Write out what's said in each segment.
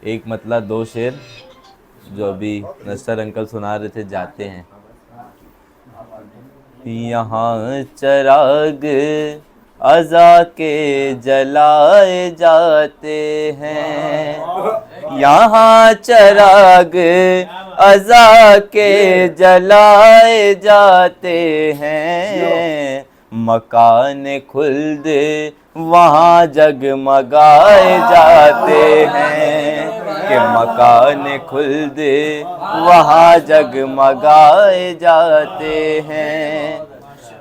एक मतलब दो शेर जो अभी नस्टर अंकल सुना रहे थे जाते हैं। यहाँ चराग अज़ा के जलाए जाते हैं, यहाँ चराग अज़ा के जलाए जाते हैं, मकान खुल्द वहाँ जगमगाए जाते हैं, कि मकान खुल्द वहाँ जगमगाए जाते हैं,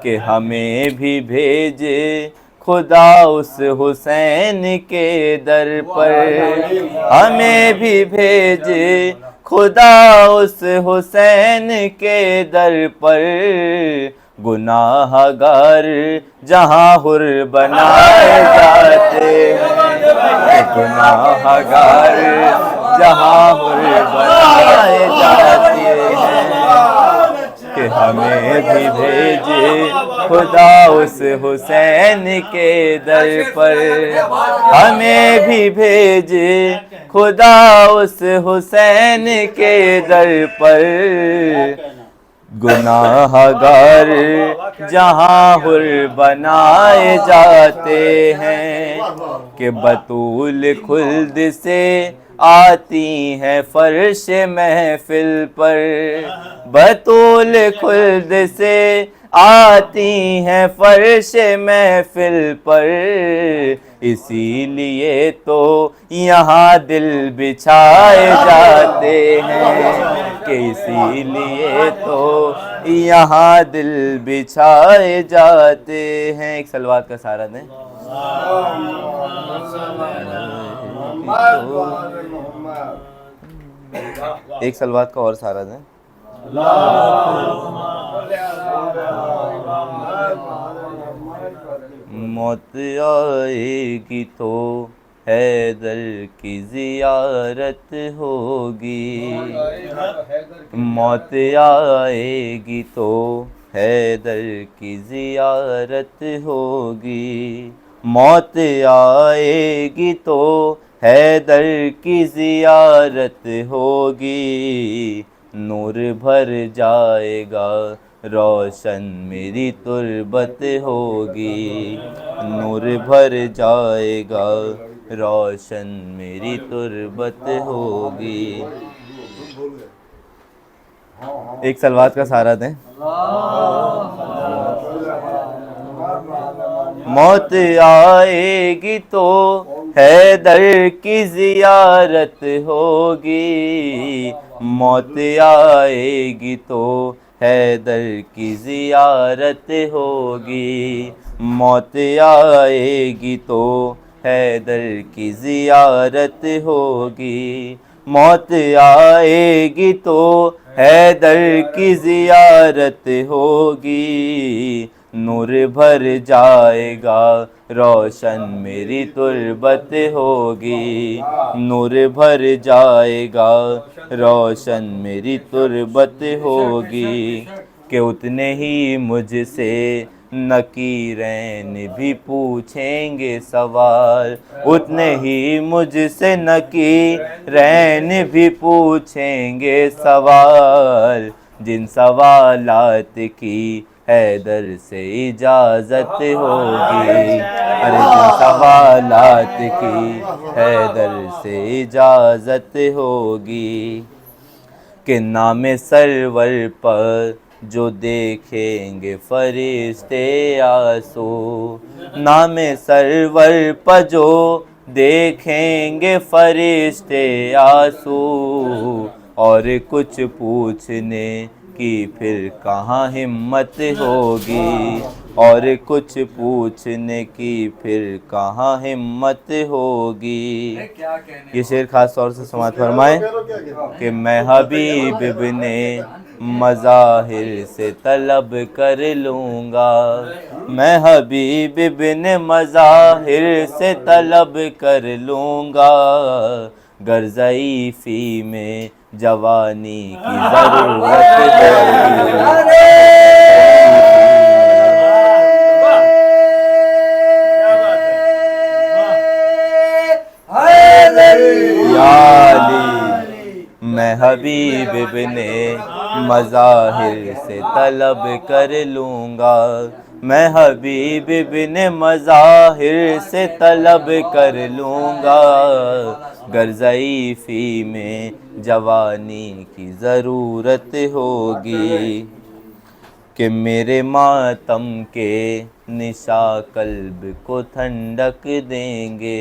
कि हमें भी भेजे खुदा उस हुसैन के दर पर, हमें भी भेजे खुदा उस हुसैन के दर पर, गुनाहगार जहाँ हुर बनाए जाते हैं, गुनाहगार जहाँ हुर बनाए जाते हैं, कि हमें भी भेजे खुदा उस हुसैन के दर पर, हमें भी भेजे खुदा उस हुसैन के दर पर, गुनाहगार जहाँ हुर बनाए जाते हैं, कि बतूल खुल्द से आती हैं फर्श महफिल पर, बतूल खुल्द से आती हैं फर्श महफिल पर, इसीलिए तो यहाँ दिल बिछाए जाते हैं, कि इसीलिए तो यहाँ दिल बिछाए जाते हैं। एक सलवात का सहारा दें। एक सलवात का और सहारा दें। मौत आएगी तो हैदर की ज़ियारत होगी, मौत आएगी तो हैदर की ज़ियारत होगी, मौत आएगी तो हैदर की ज़ियारत होगी, नूर भर जाएगा रोशन मेरी तुरबत होगी, नूर भर जाएगा रोशन मेरी तुरबत होगी। एक सलवात का सहारा दें। मौत आएगी तो हैदर की ज़ियारत होगी, मौत आएगी तो हैदर की ज़ियारत होगी, मौत आएगी तो हैदर की ज़ियारत होगी, मौत आएगी तो हैदर की ज़ियारत होगी, नूर भर जाएगा रोशन मेरी तुरबत होगी, नूर भर जाएगा रोशन मेरी तुरबत होगी, कि उतने ही मुझसे नकीरैन भी पूछेंगे सवाल, उतने ही मुझसे नकीरैन भी पूछेंगे सवाल, जिन सवालात की हैदर से इजाज़त होगी, अरे जिन सवालात की हैदर से इजाज़त होगी, कि नाम सरवर पर जो देखेंगे फरिश्ते आंसू, नाम सरवर पर जो देखेंगे फरिश्ते आंसू, और कुछ पूछने की फिर कहाँ हिम्मत होगी, और कुछ पूछने की फिर कहाँ हिम्मत होगी। ये शेर खास तौर से समाज फरमाए कि मैं हबीब इब्ने मज़ाहिर से तलब कर लूँगा, मैं हबीब इब्ने मज़ाहिर से तलब कर लूँगा, गर ज़ईफ़ी में जवानी की ज़रूरत होगी। या मैं हबीब इब्ने मज़ाहिर से तलब कर लूँगा, मैं हबीब इब्ने मज़ाहिर से तलब कर लूँगा। गर ज़ईफ़ी में जवानी की ज़रूरत होगी कि मेरे मातम के निशा कल्ब को ठंडक देंगे।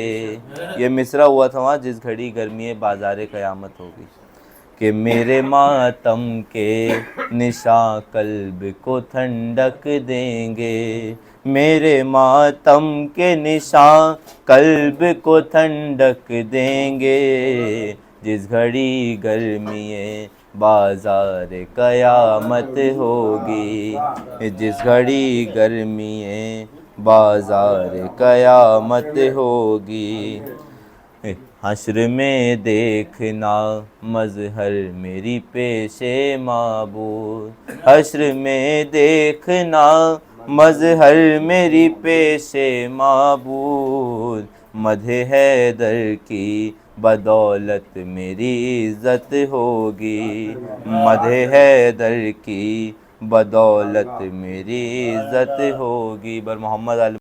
ये मिसरा हुआ था वहाँ, जिस घड़ी गर्मी बाज़ार क़यामत होगी, कि मेरे मातम के निशा कल्ब को ठंडक देंगे, मेरे मातम के निशा कल्ब को ठंडक देंगे। जिस घड़ी गर्मी बाज़ार क़यामत होगी, जिस घड़ी गर्मी बाज़ार क़यामत होगी। हश्र में देखना मज़हर मेरी पेशे माबूद, हश्र में देखना मज़हर मेरी पेशे माबूद। मदह हैदर की बदौलत मेरी इज़्ज़त होगी, मदह हैदर की बदौलत मेरी इज़्ज़त होगी। बर मोहम्मद